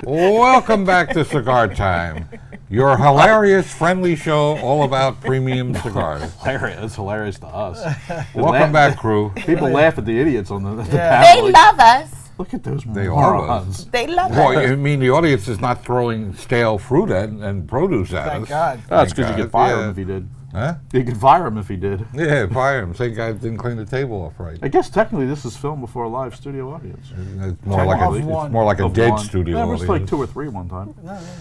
Welcome back to Cigar Time, your hilarious, friendly show all about premium cigars. Hilarious. It's hilarious to us. Welcome back, crew. People laugh at the idiots on the They panel. love us. Look at those They morons. They love Boy, us. I mean, the audience is not throwing stale fruit and produce at Thank us. God. Oh, that's because Thank you could God. fire Yeah. him if he did. Huh? You could fire him if he did. Yeah, fire him. Same guy didn't clean the table off right. I guess technically this is filmed before a live studio audience. It's more like Of a, one. it's more like a Of dead one. studio Yeah, it was like audience. 2 or 3 one time.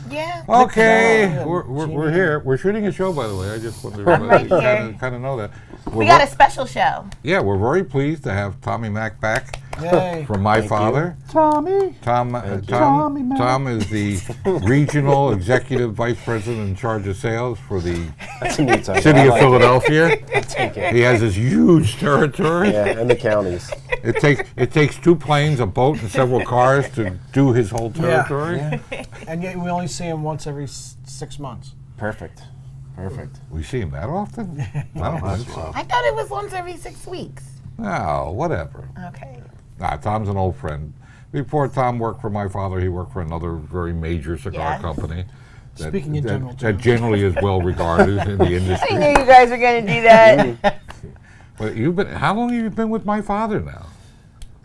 Yeah. Okay, Yeah. we're here. We're shooting a show, by the way. I just wanted I'm right to here. kind of know that. We got a special show. Yeah, we're very pleased to have Tommy Mack back Yay. from My Father. Tommy. Tommy Mack. Tom is the regional executive vice president in charge of sales for the That's a neat title. city I of like Philadelphia. it. Take it. He has this huge territory. Yeah, and the counties. It takes 2 planes, a boat, and several cars to do his whole territory. Yeah. And yet we only see him once every 6 months. Perfect. Perfect. We see him that often? I don't think so. I thought it was once every 6 weeks. No, whatever. Okay. Nah, Tom's an old friend. Before Tom worked for My Father, he worked for another very major cigar Yes. company. Speaking in general that terms. generally is well regarded in the I industry. knew you guys were going to do that. But how long have you been with My Father now?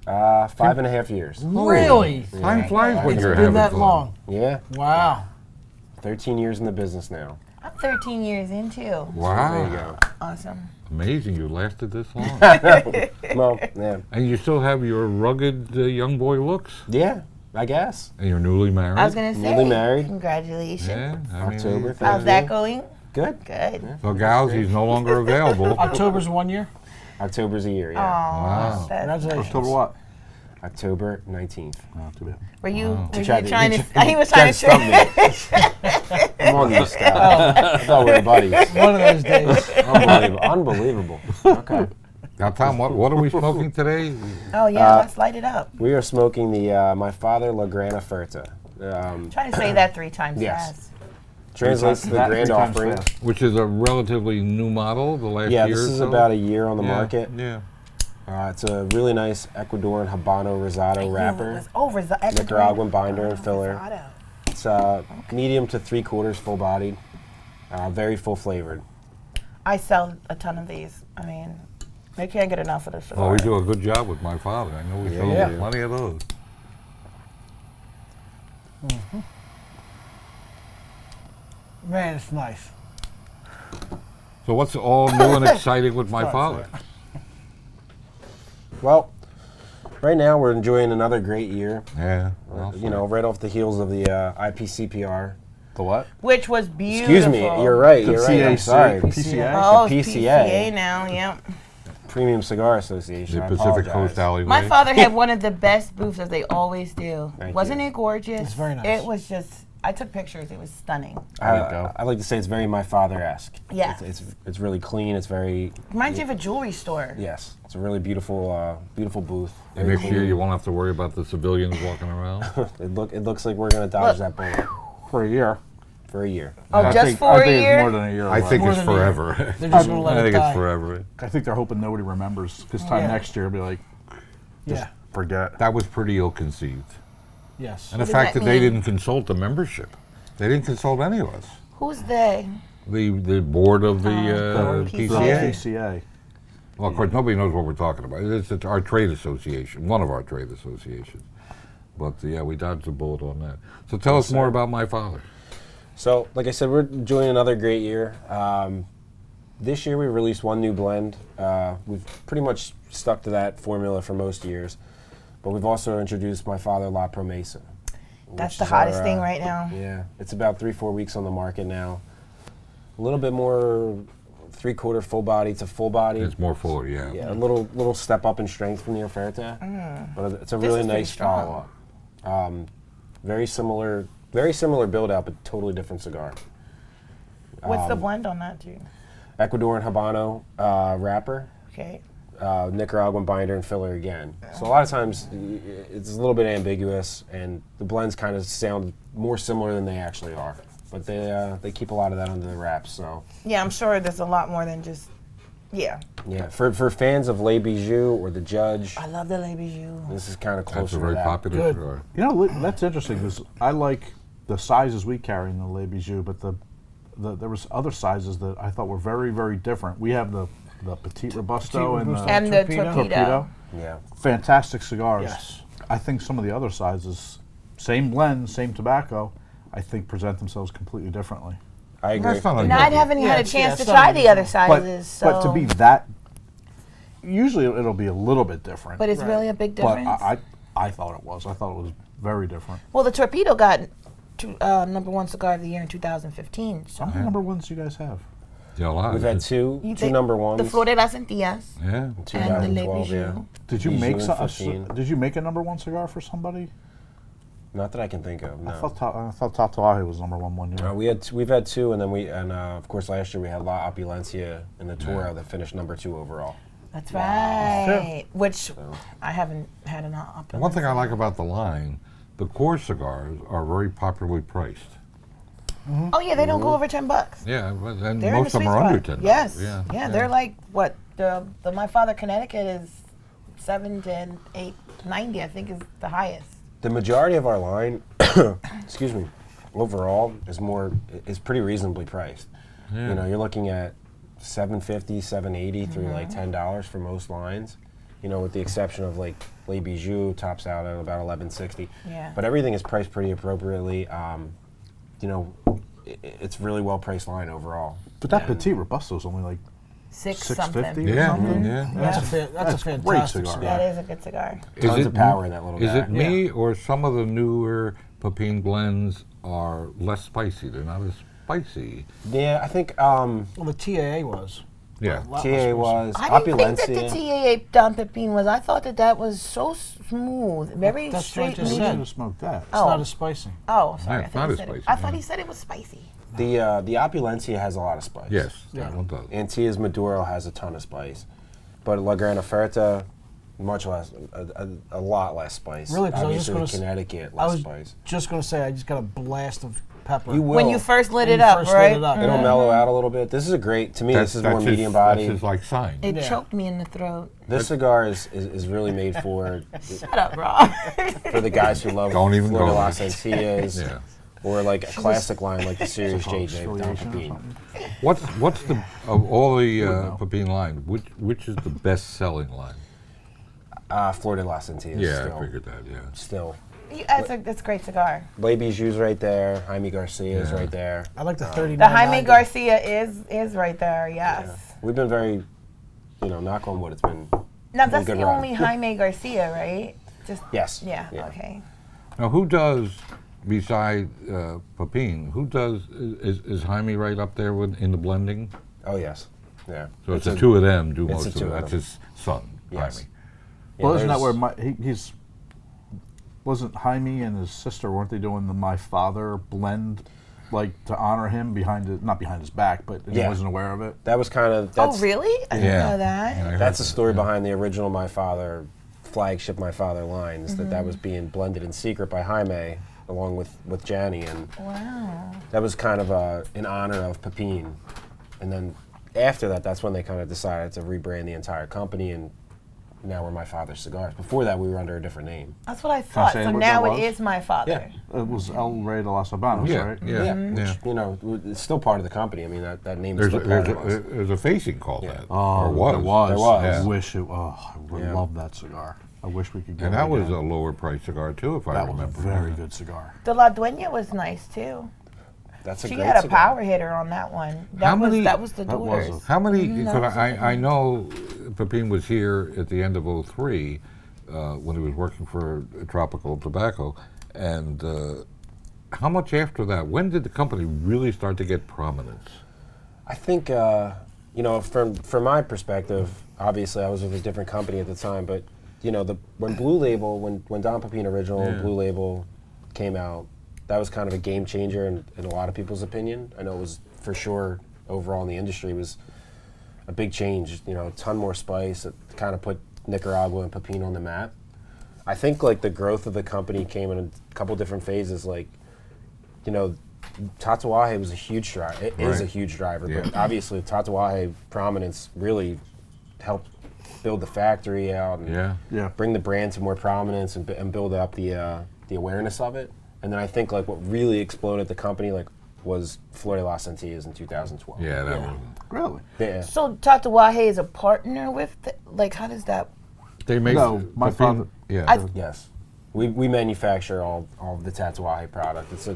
5.5 years. Really? Time flies when It's you're been having that fun. long. Yeah, Wow. 13 years in the business now. I'm 13 years in too. Wow. There you go. Awesome. Amazing you lasted this long. Well, yeah. And you still have your rugged young boy looks? Yeah, I guess. And you're newly married? I was going to say. Newly married. Congratulations. Yeah, I mean, October. How's that going? Good. Good. So, gals, he's no longer available. October's 1 year? October's a year, Oh, yeah. Wow. Congratulations. October what? October 19th. Oh, too bad. Were you tried to- trying you to? He was trying to stump trick. Come on, you Scott. I thought we were buddies. One of those days. Unbelievable. Unbelievable. Okay. Now, Tom, what are we smoking today? Oh yeah, let's light it up. We are smoking the My Father Gran Oferta. Try to say that 3 times Yes. fast. Translates to the That Grand 3 times Offering. fast. Which is a relatively new model, the last Yeah, year this or is so? about a year on the Yeah, market. Yeah. It's a really nice Ecuadorian Habano Rosado wrapper. Nicaraguan binder and filler. It's medium to 3/4 full bodied. Very full flavored. I sell a ton of these. I mean, they can't get enough of this. Well, we do a good job with My Father. I know we sell Yeah. plenty of those. Man, it's nice. So what's all new and exciting with My Father? Well, right now we're enjoying another great year. Yeah. You know, right off the heels of the IPCPR. The what? Which was beautiful. Excuse me, you're right. The You're right. I'm CAC, sorry. PCA. Oh, The it's PCA. PCA now. Yep. Premium Cigar Association. The I Pacific apologize. Coast Alleyway. My father had one of the best booths, as they always do. Thank Wasn't you. it gorgeous? It's very nice. It was just. I took pictures. It was stunning. There you go. I like to say it's very My Father-esque. Yeah. It's really clean. It's very Reminds you of a jewelry store. yes. It's a really beautiful beautiful booth. And Very next year clean. you won't have to worry about the civilians walking around. It looks like we're gonna dodge that bullet For a year. for a year. Oh, I just think, for I a think year? It's more than a year. I think More it's than a year. forever. They're just going to let I it think die. it's forever. I think they're hoping nobody remembers. This time Yeah. next year, it'll be like, Yeah. forget. That was pretty ill-conceived. Yes. And the does fact that that they mean? didn't consult the membership. They didn't consult any of us. Who's they? The board of the PCA. PCA. PCA. Well, of course, nobody knows what we're talking about. It's our trade association, one of our trade associations. But yeah, we dodged the bullet on that. So tell us more about My Father. So, like I said, we're enjoying another great year. This year we released one new blend. We've pretty much stuck to that formula for most years. But we've also introduced My Father La Promesa. That's which the is hottest our, thing right now. Yeah, it's about 3-4 weeks on the market now. A little bit more 3/4 full body to full body. It's more full, yeah. Yeah, a little step up in strength from the Oferta, but it's a This really is pretty nice strong. follow-up. Very similar build out, but totally different cigar. What's the blend on that, dude? Ecuadorian Habano wrapper, Okay. Nicaraguan binder and filler again. So a lot of times it's a little bit ambiguous, and the blends kind of sound more similar than they actually are. But they keep a lot of that under the wraps. So Yeah, I'm sure there's a lot more than just Yeah. Yeah, for fans of Les Bijoux or the Judge, I love the Les Bijoux. this is kind of That's closer a very to that. popular Good. cigar. You know, that's interesting because I like the sizes we carry in the Les Bijoux, but there was other sizes that I thought were very, very different. We have the Petite Robusto and Robusto. the And the Torpedo. torpedo. Yeah, fantastic cigars. Yes. I think some of the other sizes, same blend, same tobacco, I think present themselves completely differently. I agree. That's not And I unusual. haven't Yeah, had a it's- chance yeah, to it's try not the other unusual. sizes. But to be so- that, usually it'll be a little bit different. But it's Right. really a big But difference. I thought it was. I thought it was very different. Well, the torpedo got #1 cigar of the year in 2015. So. How many number ones do you guys have? Yeah, a lot. We've had two You two take number ones. The Flor de las Antillas Yeah. and the Les 2012, yeah. Bijoux. Did you Bijou make in some? 15. Did you make a number one cigar for somebody? Not that I can think of. No. I thought Tatuaje was number one year. We've had two, and then of course last year we had La Opulencia in the Toro that finished number 2 overall. That's right. Which So, I haven't had an up. And one thing I like about the line, the core cigars are very popularly priced. Oh yeah, they don't go over $10. Yeah, and They're in most the of them sweet are under spot. 10. Yes. Yeah. They're like what the My Father Connecticut is 7 to 8.90. I think is the highest. the majority of our line, excuse me, overall is pretty reasonably priced. Yeah. You know, you're looking at $7.50, $7.80 through like $10 for most lines. You know, with the exception of like Les Bijoux tops out at about $11.60. Yeah. But everything is priced pretty appropriately. You know, it's really well priced line overall. But that Petite Robusto is only like Six $6.50 something. or Yeah, something. yeah. That's a That's a great fantastic cigar. cigar. That is a good cigar. Tons of power in that little Is guy. it me or some of the newer Pepin blends are less spicy? They're not as spicy. Yeah, I think Well, the TAA was. Yeah. A lot TA less was I didn't think that the Opulencia. TAA Don Pepin was. I thought that was so smooth, very That's what I straight. just You medium. should said. have smoked that. It's Oh. not as spicy. Oh, sorry. Yeah, I thought, not he as said, spicy, I thought yeah. he said it was spicy. The Opulencia has a lot of spice. Yes, Yeah. that one does. And Tia's Maduro has a ton of spice. But La Gran Oferta, much less, a lot less spice. Really, 'cause I was just Obviously, gonna Connecticut, I less was spice. just going to say, I just got a blast of pepper. You will. When you first lit When it you up, first right? lit it up. It'll mellow out a little bit. This is a great, to me, this is more his- medium body. That's his like sign. It Yeah. choked me in the throat. This cigar is really made for Shut up, Rob. for the guys who love Don't even Flor de go las there. Antillas, Yeah. or like a classic line like the Series Called JJ Don Affiliation or Pepin. something. What's the of all the Pepin line? Which is the best selling line? Flor de las Antillas. Yeah, still. I figured that. Yeah. Still. That's a great cigar. Les Bijoux right there. Jaime Garcia's Yeah. right there. I like the 39. The Jaime Garcia is right there. Yes. We've been very, knock on wood, it's been. Now that's good the run. only Jaime Garcia, right? Just Yes. yeah. Okay. Now, who does beside Pepin? Who does is Jaime right up there in the blending? Oh, yes. Yeah. So it's the two of them do it's most the of two it. of That's them. his son, Yes. Jaime. Yeah, Well, isn't that there's- where he's wasn't Jaime and his sister, weren't they doing the My Father blend, like to honor him not behind his back, but he Yeah. wasn't aware of it? That was kind of. Oh really? I didn't Yeah. know that. Yeah, I heard That's the that, story yeah. behind the original My Father flagship My Father line, is Mm-hmm. that was being blended in secret by Jaime along with Gianni, and Wow. that was kind of in honor of Pepin. And then after that, that's when they kind of decided to rebrand the entire company, and now we're My Father Cigars. Before that, we were under a different name. That's what I thought. say So what now that it was? is My Father. Yeah. It was El Rey de los Habanos, Yeah, right? yeah, Mm-hmm. yeah. Which, it's still part of the company. I mean, that name is There's still a, part there's, of us. there's a facing called Yeah. that. Oh, or was. There was. There was. I Yeah. wish it. Oh, I would Yeah. love that cigar. I wish we could get And it that was again. a lower price cigar too, if I That was a remember. very Yeah. good cigar. The La Dueña was nice too. That's a She great had a cigar. power hitter on that one. How many- That was the that was daughters. How many? Mm, that Because was I know Pepin was here at the end of '03 when he was working for Tropical Tobacco, and how much after that? When did the company really start to get prominence? I think, from my perspective, obviously I was with a different company at the time, but when Blue Label, when Don Pepin original Yeah. Blue Label came out, that was kind of a game changer in a lot of people's opinion. I know it was for sure overall in the industry was a big change. A ton more spice. It kind of put Nicaragua and Pepin on the map. I think like the growth of the company came in a couple different phases. Like, Tatuaje was a huge driver. It is a Right. huge driver, Yeah. but obviously Tatuaje prominence really helped build the factory out and Yeah. bring the brand to more prominence and build up the awareness of it. And then I think like what really exploded the company like was Flor de las Antillas in 2012. Yeah, that was. Really? Yeah. So Tatuaje is a partner with, like, how does that? They make No, my perfume- father- Yeah. Yes. We manufacture all of the Tatuaje product. It's a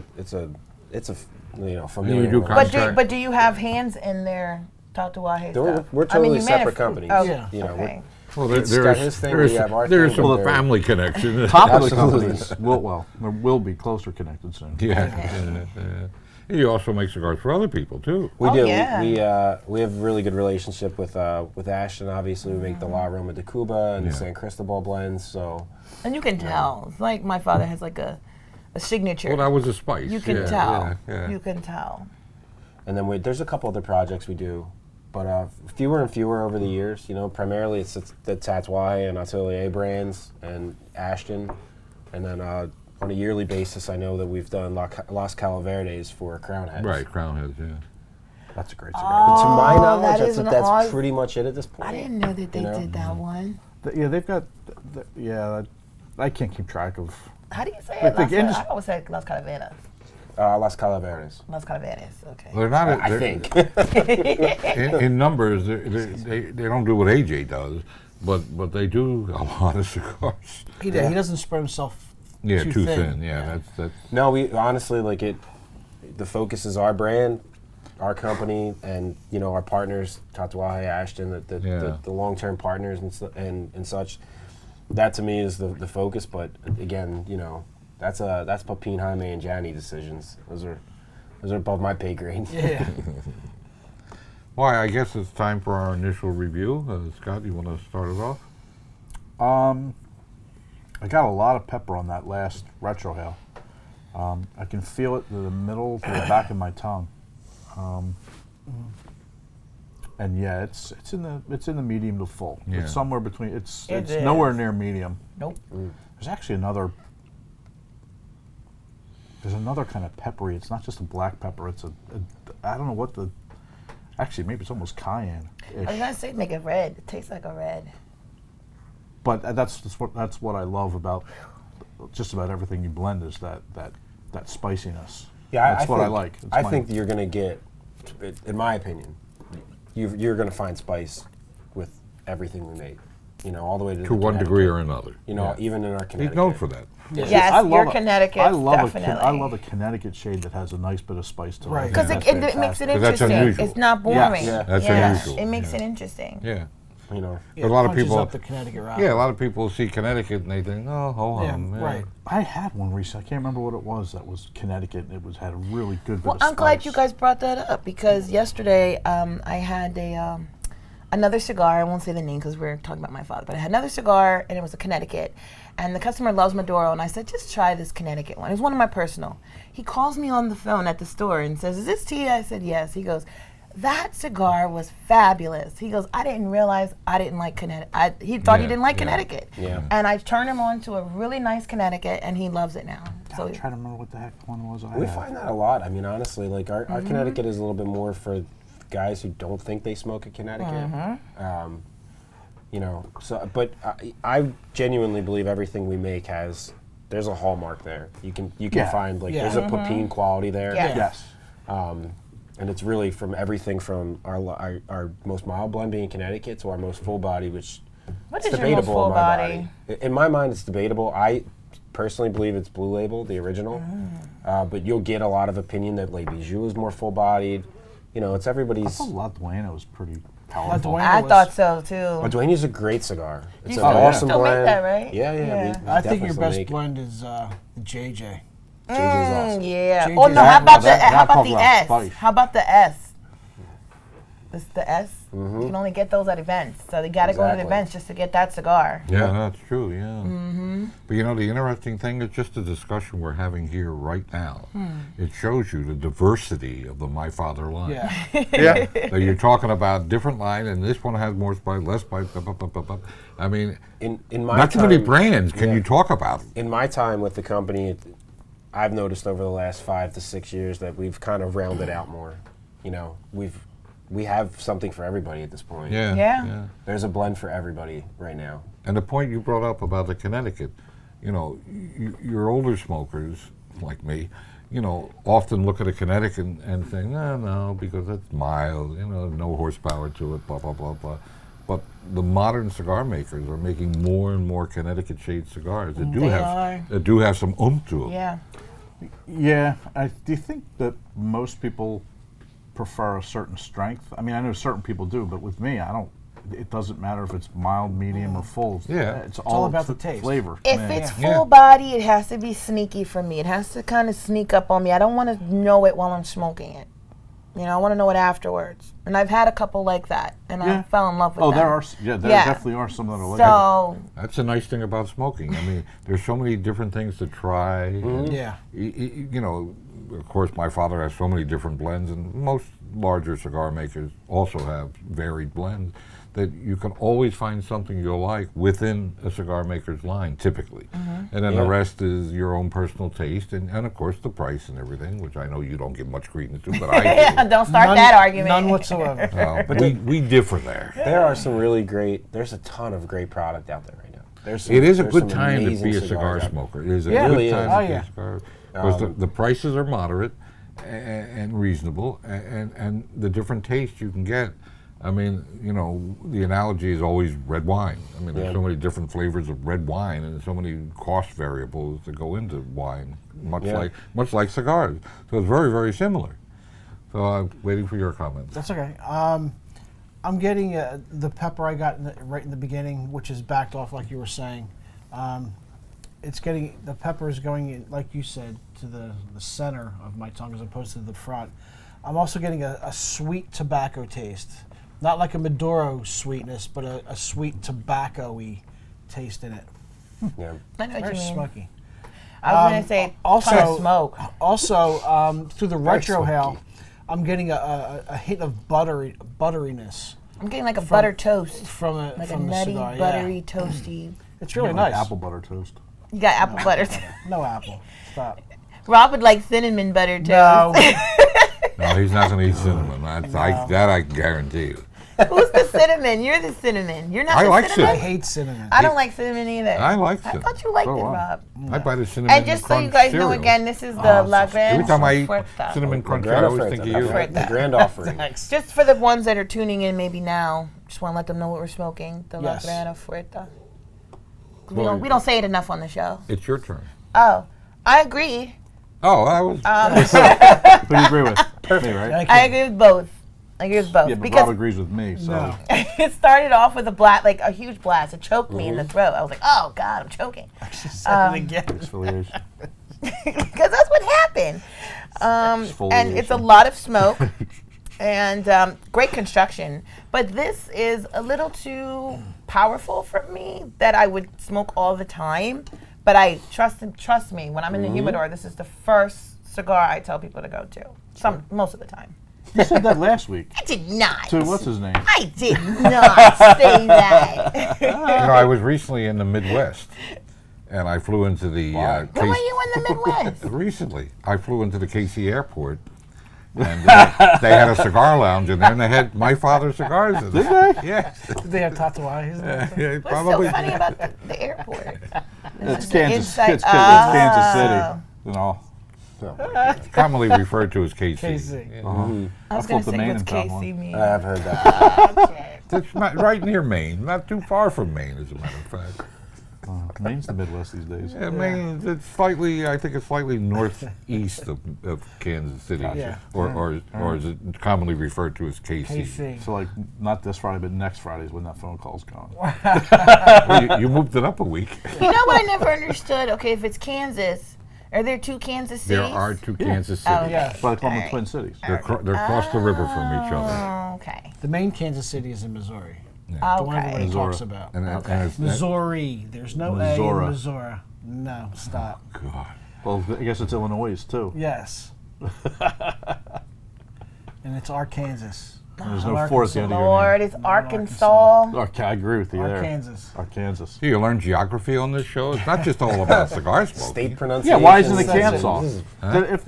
familiar. You do relationship. contract- But do you have hands in their Tatuaje stuff? We're totally you separate manuf- companies. Oh, Yeah. You know, okay. Well, He's got his thing, we have our there's thing, some but family connection. Top of the Absolutely. companies there will be closer connected soon. Yeah. You also make cigars for other people too. We Oh, do. yeah. We have a really good relationship with Ashton. Obviously, we make the La Roma de Cuba and the Yeah. San Cristobal blends. So And you can tell. It's like my father has like a signature. Well, that was a spice. You can yeah, tell. Yeah. You can tell. and then there's a couple other projects we do, but fewer and fewer over the years. You know, primarily it's the Tatuaje and Atelier brands and Ashton, and then on a yearly basis, I know that we've done Las Calaverdes for Crown Heads. Right, crown heads. Yeah. That's a great But cigar. to my knowledge, that that's, is an that's odd- pretty much it at this point. I didn't know that they You know? did that one. Yeah, they've got. I can't keep track of. How do you say I it? think I always say Las Calaveras. Las Calaverdes. Las Calaveras. Okay. They're not. I they're- think. in numbers, they don't do what AJ does, but they do a lot of cigars. He doesn't spread himself Yeah, too too thin. thin. Yeah, that's. No, we honestly like it. The focus is our brand, our company, and our partners, Tatuaje, Ashton, the long-term partners and such. That to me is the focus. But again, that's Papin, Jaime, and Gianni decisions. Those are above my pay grade. Yeah. Why? I guess it's time for our initial review. Scott, you want to start it off? I got a lot of pepper on that last retrohale. I can feel it to the middle to the back of my tongue. And yeah, it's in the medium to full. Yeah. It's somewhere between. It's It is. nowhere near medium. Nope. There's actually another. There's another kind of peppery. It's not just a black pepper. It's I don't know what the. Actually, maybe it's almost cayenne. I was gonna say make it red. It tastes like a red. But that's what I love about just about everything you blend is that spiciness. Yeah, that's what I like. It's I my- think that you're going to get, in my opinion, you're going to find spice with everything we make. All the way to To one degree or another. Even in our Connecticut. He's known for that. Yes, I love your a- Connecticut. I love definitely. I love a Connecticut shade that has a nice bit of spice to it. Right. I think Because that's it makes it fantastic. That's interesting. unusual. It's not boring. Yeah. That's Yes, unusual. It makes Yeah. it interesting. Yeah. Yeah, But a lot of punches people. up the Connecticut route. Yeah, a lot of people see Connecticut and they think, oh, hold Yeah, on. right. I had one recently. I can't remember what it was. That was Connecticut. And it had a really good bit Well, of I'm glad spice. you guys brought that up because yesterday I had another cigar. I won't say the name because we're talking about my father, but I had another cigar and it was a Connecticut. And the customer loves Maduro, and I said, just try this Connecticut one. It was one of my personal. He calls me on the phone at the store and says, is this tea? I said, yes. He goes, that cigar was fabulous. He goes, I didn't realize I didn't like Connecticut. He thought he Yeah, didn't like yeah. Connecticut. Yeah. And I turned him on to a really nice Connecticut, and he loves it now. So I'm trying to remember what the heck one was. We find that a lot. I mean, honestly, like our Connecticut is a little bit more for guys who don't think they smoke a Connecticut. But I genuinely believe everything we make there's a hallmark there. You can Yeah. find Yeah. there's a Papin quality there. Yeah. Yes. And it's really from everything from our most mild blend being Connecticut to our most full body, which what it's is your most debatable full in my body? In my mind, it's debatable. I personally believe it's Blue Label, the original. But you'll get a lot of opinion that Le Bijou is more full-bodied. It's I everybody's. thought La Duena was pretty La powerful. Duena I was- thought so too. Oh, Dueña's a great cigar. It's You an still- awesome still make blend. that, right? Yeah, yeah. Yeah. we I think your definitely best make it. blend is the JJ. JJ's awesome. Yeah. JJ's Oh no! How that- about that- how that about talk the about S? spice. How about the S? It's the S. You can only get those at events, so they got to go to the Exactly. events just to get that cigar. Yeah, that's true, yeah. But the interesting thing is just the discussion we're having here right now. It shows you the diversity of the My Father line. Yeah. Yeah. So you're talking about different line, and this one has more spice, less spice, blah, blah, blah, blah, blah. I mean, In my not too many time- brands can yeah. you talk about. In my time with the company, I've noticed over the last 5 to 6 years that we've kind of rounded out more. You know, we have something for everybody at this point. Yeah. Yeah. There's a blend for everybody right now. And the point you brought up about the Connecticut, you know, your older smokers like me, you know, often look at a Connecticut and think, no, because it's mild, you know, no horsepower to it, blah, blah, blah, blah. But the modern cigar makers are making more and more Connecticut shade cigars that do have some to them. Yeah. Yeah. Do you think that most people prefer a certain strength? I mean, I know certain people do, but with me, I don't. It doesn't matter if it's mild, medium, or full. Yeah. It's all about the taste. flavor. If man. it's full body, it has to be sneaky for me. It has to kind of sneak up on me. I don't want to know it while I'm smoking it. You know, I want to know it afterwards. And I've had a couple like that, and I fell in love with them. There definitely are some that are like that. So, That's the nice thing about smoking. I mean, there's so many different things to try. and Yeah. You know, of course, my father has so many different blends, and most larger cigar makers also have varied blends, that you can always find something you'll like within a cigar maker's line, typically. And then the rest is your own personal taste, and of course the price and everything, which I know you don't give much credence to, but I do. don't start that argument. None whatsoever. But we differ there. There are some really great. There's a ton of great product out there right now. There's some, It is a there's good some time to amazing be a cigars cigar out there. smoker. It is a Yeah. good Really time is. to Oh, be yeah. a cigar because the prices are moderate and reasonable, and the different tastes you can get. I mean, you know, the analogy is always red wine. I mean, there's so many different flavors of red wine, and so many cost variables that go into wine, much like cigars. So it's very, very similar. So I'm waiting for your comments. That's okay. I'm getting the pepper I got right in the beginning, which is backed off like you were saying. It's getting, the pepper is going in, like you said, to the center of my tongue as opposed to the front. I'm also getting a sweet tobacco taste. Not like a Maduro sweetness, but a sweet tobacco-y taste in it. Yeah. I know what Very you mean. smoky. I was going to say, also- smoke. Also, through the retro hail, smoky. I'm getting a hint of butteriness I'm getting like a butter toast. from Like from a the nutty, cigar. buttery, toasty. It's really Like nice. apple butter toast. You got apple butter. No apple. Stop. Rob would like cinnamon butter toast. No. No, he's not going to eat cinnamon. That I can guarantee you. Who's the cinnamon? You're the cinnamon. You're not I the like I cinnamon? cinnamon. hate cinnamon. I don't like cinnamon either. I like I cinnamon. thought you liked So it, do I. Rob. I buy the cinnamon And just so you crunch guys know cereal. again, this is the La Gran Every time I eat Oferta. cinnamon crunch, I Gran always Oferta, think of the you. grand- the grand offering. Just for the ones that are tuning in maybe now, just want to let them know what we're smoking. The Yes. La Gran Oferta. Well, We don't say it enough on the show. It's your turn. Oh, I agree. Oh, I was. Who do you agree with? Me, right? Thank I you. agree with both. I agree with both. Yeah, but because Rob agrees with me. So No. it started off with a huge blast. It choked me in the throat. I was like, oh, God, I'm choking. Say it again. exfoliation. Because that's what happened. And it's a Exfoliation. lot of smoke and great construction. But this is a little too powerful for me that I would smoke all the time. But I trust me, when I'm in the humidor, this is the first cigar I tell people to go to. Most of the time. You said that last week. I did not. To what's his name? I did not say that. You know, I was recently in the Midwest, and I flew into the When were you in the Midwest? recently. I flew into the KC airport, and they had a cigar lounge in there, and they had My Father Cigars in there. Did they? Yes. Did they have tatuajes? Yeah, What's probably. so funny about the airport? It's is Kansas. inside- It's Kansas City. You know. It's commonly referred to as KC. KC. Yeah. I was I going flew to to say, Maine what's and found KC one. mean? I've heard that. Okay. It's right near Maine, not too far from Maine, as a matter of fact. Maine's the Midwest these days. Yeah, Maine, it's slightly, I think it's slightly northeast of Kansas City, Yeah. or is it commonly referred to as KC? KC. So like not this Friday, but next Friday is when that phone call's going. Well, you moved it up a week. You know what I never understood? Okay, if it's Kansas, are there two Kansas cities? There are two Kansas Oh, cities. Yeah. But I call them the Alright. Twin Cities. They're across the river from each other. Oh, okay. The main Kansas City is in Missouri. The one everybody Okay. Missouri. talks about. And it's, Missouri. There's no A Missouri. in Missouri. No, stop. God. Well, I guess it's Illinois too. Yes. And it's Arkansas. There's no 4 at the end of your Lord, name. it's Arkansas. Okay, I agree with you there. Arkansas. Arkansas. You learn geography on this show. It's not just all about cigar smoking. State pronunciation. Yeah, why isn't it This Kansas?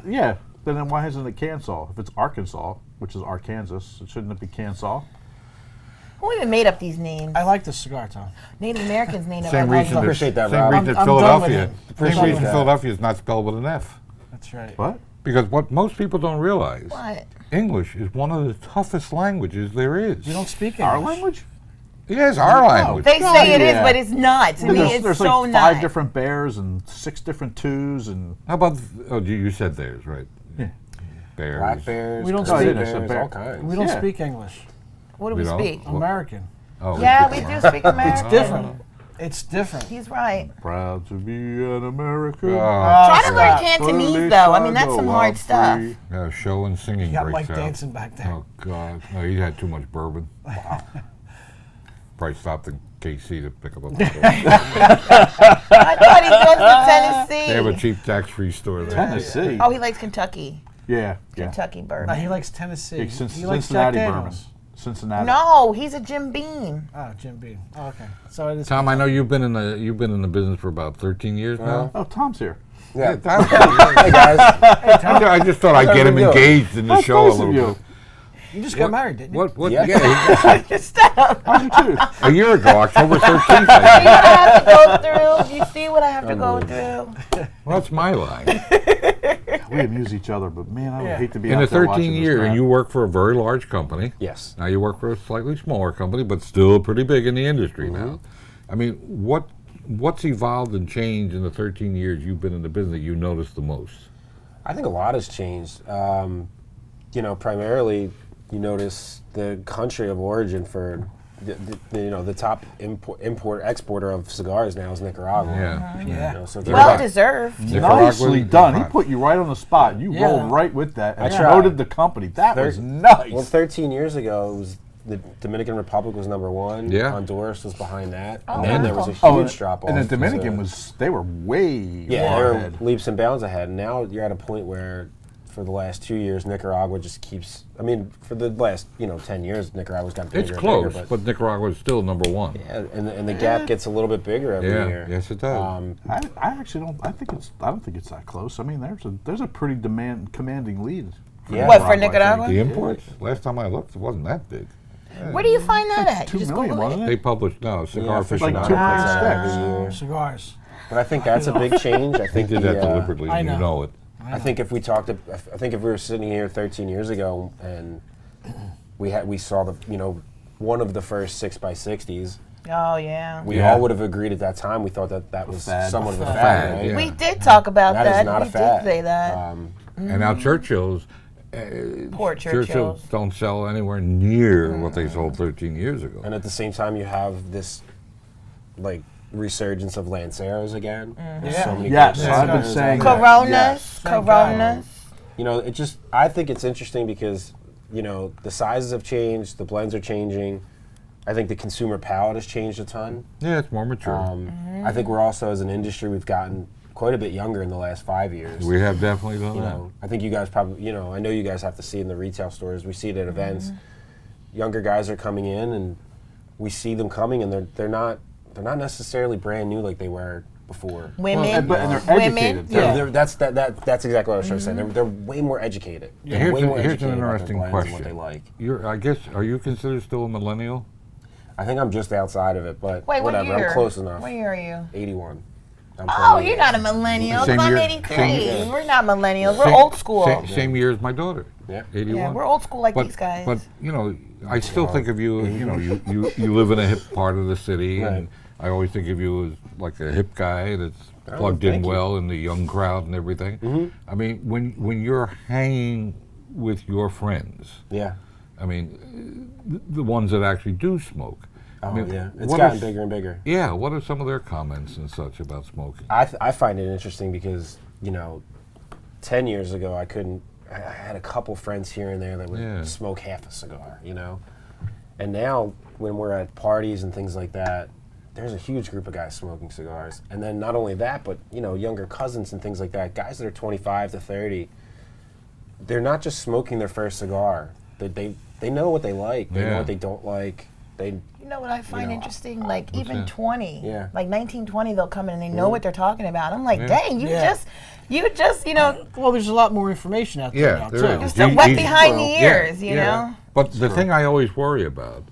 is- Then why isn't it Kansas? If it's Arkansas, which is Arkansas, shouldn't it be Kansas? Who even made up these names? I like the cigar, Tom. Native Americans named Same it. reason that, Appreciate that, same Rob. reason that I'm done with Philadelphia. it. Same Appreciate reason that. Philadelphia is not spelled with an F. That's right. What? Because what most people don't realize, What? English is one of the toughest languages there is. You don't speak English. Our language? Yes, our language. They say it is, yeah. but it's not. To me, it's There's so like not. 5 different bears and 6 different twos and How about? Oh, you said theirs, right? Yeah. Bears. Black bears, We don't grizzly speak- bears, bear. all kinds. We don't Yeah. speak English. What do We we don't? speak? Well, American. Oh, Yeah, we do speak American. Different. It's different. He's right. proud to be an American. Try to learn stop. Cantonese, though. I mean, that's some hard stuff. Yeah, show and singing You got breaks Mike out. dancing back there. Oh God, no, he had too much bourbon. Probably stopped in KC to pick up a bottle. I thought he goes to Tennessee. They have a cheap tax-free store there. Tennessee. Oh, he likes Kentucky. Yeah. Kentucky No, bourbon. he likes Tennessee. Yeah, he likes Cincinnati Jack bourbon. Daniels. Cincinnati. No, he's a Jim Beam. Oh, Jim Beam. Oh, okay. So it is. Tom, I know you've been in the business for about 13 years now. Oh, Tom's here. Yeah. Tom, Hey guys. I just thought I'd get him How you doing? engaged in the That's show nice a of little you. bit. You just got married, didn't you? What? Yeah. Yeah, Stop. How you too? a year ago, October 13th. See what I have to go through? Do you see what I have to go through? Well, that's my line. We amuse each other, but man, I would Yeah. hate to be In out the there watching 13 this years, crap. and you work for a very large company. Yes. Now you work for a slightly smaller company, but still pretty big in the industry Mm-hmm. now. I mean, what's evolved and changed in the 13 years you've been in the business that you noticed the most? I think a lot has changed. Primarily, you notice the country of origin for the top import exporter of cigars now is Nicaragua. Yeah. Yeah. So if you Well deserved. Nicely done. He put you right on the spot. You Yeah. rolled right with that and I promoted tried. the company. That was Thir- nice. Well, 13 years ago, it was the Dominican Republic was number 1. Yeah. Honduras was behind that. Oh, And then there was a wow. huge drop off. and the Dominican they were way Yeah, far they were ahead. leaps and bounds ahead. Now you're at a point where, for the last 2 years, Nicaragua just keeps. I mean, for the last 10 years, Nicaragua's got bigger. It's and close, bigger, but Nicaragua is still number one. yeah, and the gap gets a little bit bigger every Yeah, year. yes it does. I actually don't. I don't think it's that close. I mean, there's a pretty commanding lead. Yeah. What, for I think. Nicaragua? The imports, last time I looked, it wasn't that big. Where do you find that at? 2 You just million, Google wasn't it? it? They published, no, Cigar for like Aficionado. 2 Chicago, million every sticks. year. Cigars. But I think that's a big change. I They think did that the, deliberately, I and you know. know it. I think if we talked, I think if we were sitting here 13 years ago and we saw one of the first 6x60s, Oh, yeah. we Yeah. all would have agreed at that time. We thought that was fad. somewhat of a Fad, fad, right? yeah. We did talk about That that. is not we a fad. did say that. And now Churchill's, Poor Churchill's Churchill's. don't sell anywhere near what they sold 13 years ago. And at the same time, you have this resurgence of Lanceros again. There's so many Yes, great I've been Lanceros saying out that. there. Coronas. Yes. Thank God. Coronas. I think it's interesting because, the sizes have changed, the blends are changing. I think the consumer palate has changed a ton. Yeah, it's more mature. I think we're also, as an industry, we've gotten quite a bit younger in the last 5 years. We have definitely done You that. know, I think you guys probably, I know you guys have to see in the retail stores. We see it at events. Younger guys are coming in, and we see them coming, and they're not necessarily brand new like they were before. Women. and they're women. educated. Yeah. That's exactly what I was trying to say. They're way more educated. They're Here's way an- more here's an educated about their interesting blends and what question. they like. I guess, are you considered still a millennial? I think I'm just outside of it, but Wait, what whatever. year? I'm close enough. What year are you? 81. I'm Oh, 28. you're not a millennial. Same I'm year- 83. same year. We're not millennials. We're old school. Same year as my daughter. Yeah. 81. Yeah, we're old school like but, these guys. But I still think of you. You live in a hip part of the city, and Right. I always think of you as like a hip guy that's Oh, plugged in thank you. well in the young crowd and everything. I mean, when you're hanging with your friends, Yeah. I mean, the ones that actually do smoke. Oh, I mean, yeah. It's what gotten is- bigger and bigger. Yeah, what are some of their comments and such about smoking? I find it interesting because, 10 years ago, I had a couple friends here and there that would Yeah. smoke half a cigar, And now, when we're at parties and things like that, there's a huge group of guys smoking cigars. And then not only that, but, younger cousins and things like that, guys that are 25 to 30, they're not just smoking their first cigar. they know what they like. They know Yeah. what they don't like. They You know what I find know, interesting? Like even that? 20, Yeah. like 1920, they'll come in and they know what they're talking about. I'm like, Yeah. dang, you just, you know, Well, there's a lot more information out there Yeah, now there too. is. just so wet You- behind the yeah, ears, you yeah. know. But the thing I always worry about,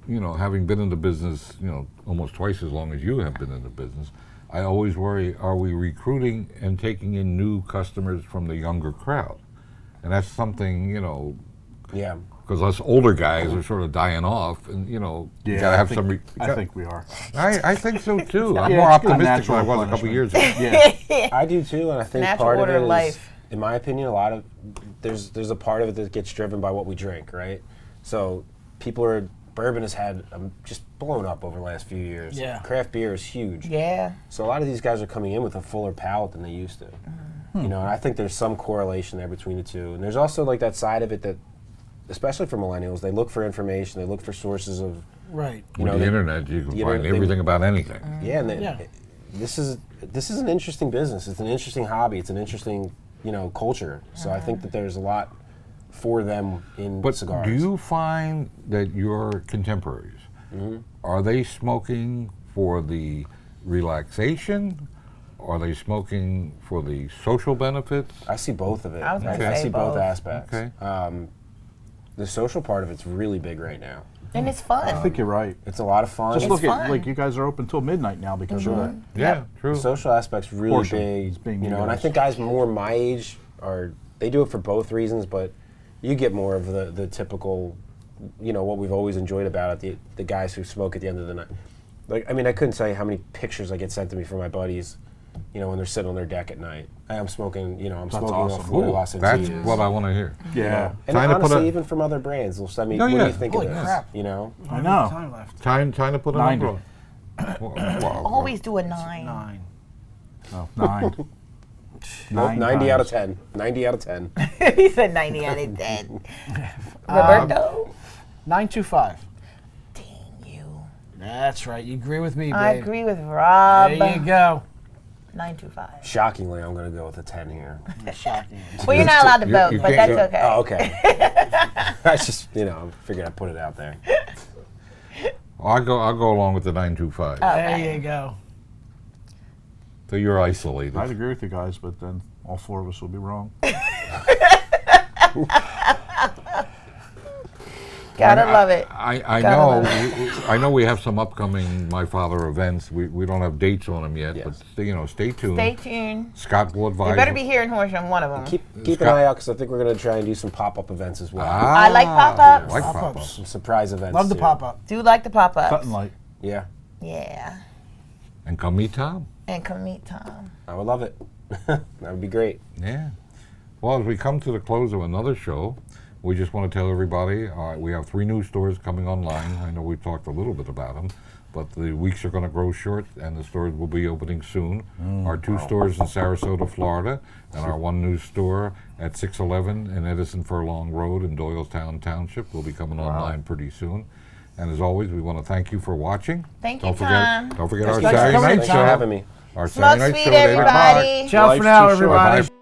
you know, having been in the business, you know, almost twice as long as you have been in the business, I always worry, are we recruiting and taking in new customers from the younger crowd? And that's something, you know, yeah. because us older guys are sort of dying off, and, you know, you Yeah, gotta I have think, some. I think we are. I think so too. I'm Yeah, more it's good optimistic than I natural was a couple years punishment. ago. Yeah. I do too, and I think Natural part of order it of is, life. in my opinion, a lot of there's a part of it that gets driven by what we drink, right? So bourbon has had just blown up over the last few years. Yeah. Craft beer is huge. Yeah. So a lot of these guys are coming in with a fuller palate than they used to. You know, and I think there's some correlation there between the two. And there's also like that side of it that, especially for millennials, they look for information, they look for sources of, Right. you With know, the internet, you can the find internet- everything about anything. yeah, and Yeah. this is an interesting business. It's an interesting hobby. It's an interesting, you know, culture. So I think that there's a lot for them in But cigars. do you find that your contemporaries, are they smoking for the relaxation? Are they smoking for the social benefits? I see both of it. I was gonna I say see both both. aspects. Okay. The social part of it's really big right now. And it's fun. I think you're right. It's a lot of fun. Just It's look fun. at, like, you guys are open till midnight now because of that. Yeah, true. The social aspect's really Portion big, is being you know, and I utilized. think guys more my age they do it for both reasons, but you get more of the typical, you know, what we've always enjoyed about it, the guys who smoke at the end of the night. Like, I mean, I couldn't tell you how many pictures I get sent to me from my buddies, you know, when they're sitting on their deck at night. I'm smoking, you know, I'm That's smoking awesome. off Flor de Ooh, las that's Antillas. what I want to hear. Yeah. And Trying to put honestly, a- even from other brands, they'll send me, Oh, what do yeah. you think Holy of this? crap. You know? I know. Time left. Trying to put a 90. number on. Wow. Always do a 9. 9. Oh, 9. Nope, 9 90 out of times. 10. 90 out of 10. He said 90 out of 10. Roberto? 925. Dang you. That's right. You agree with me, babe. I agree with Rob. There you go. 925. Shockingly, I'm going to go with a 10 here. Shocking. Well, you're not allowed to You- vote, you but can't that's go- okay. Oh, okay. I just, you know, I figured I'd put it out there. I'll go along with the 925. There you go. So you're isolated. I'd agree with you guys, but then all 4 of us will be wrong. Gotta love it. I Gotta know. love I know we have some upcoming My Father events. We don't have dates on them yet, Yes. but you know, stay tuned. Stay tuned. Scott will advise. You better be here in Horsham, one of them. Keep an Scott- eye out because I think we're going to try and do some pop-up events as well. Ah, I like pop-ups. Like Pop-ups. pop-ups. Some surprise events. Love the too. pop-up. Do like the pop-ups. Cut and light. Yeah, Yeah. And come meet Tom. And come meet Tom. I would love it. That would be great. Yeah. Well, as we come to the close of another show, we just want to tell everybody we have 3 new stores coming online. I know we've talked a little bit about them, but the weeks are going to grow short, and the stores will be opening soon. Our 2 stores in Sarasota, Florida, and our 1 new store at 611 in Edison Furlong Road in Doylestown Township will be coming online pretty soon. And as always, we want to thank you for watching. Thank you, Don't Tom. forget our Thanks Saturday for night coming. show. Thanks for having me. Our Smoke Saturday night sweet, show at 8 o'clock. everybody. Ciao for Life's now, too short. everybody. Bye.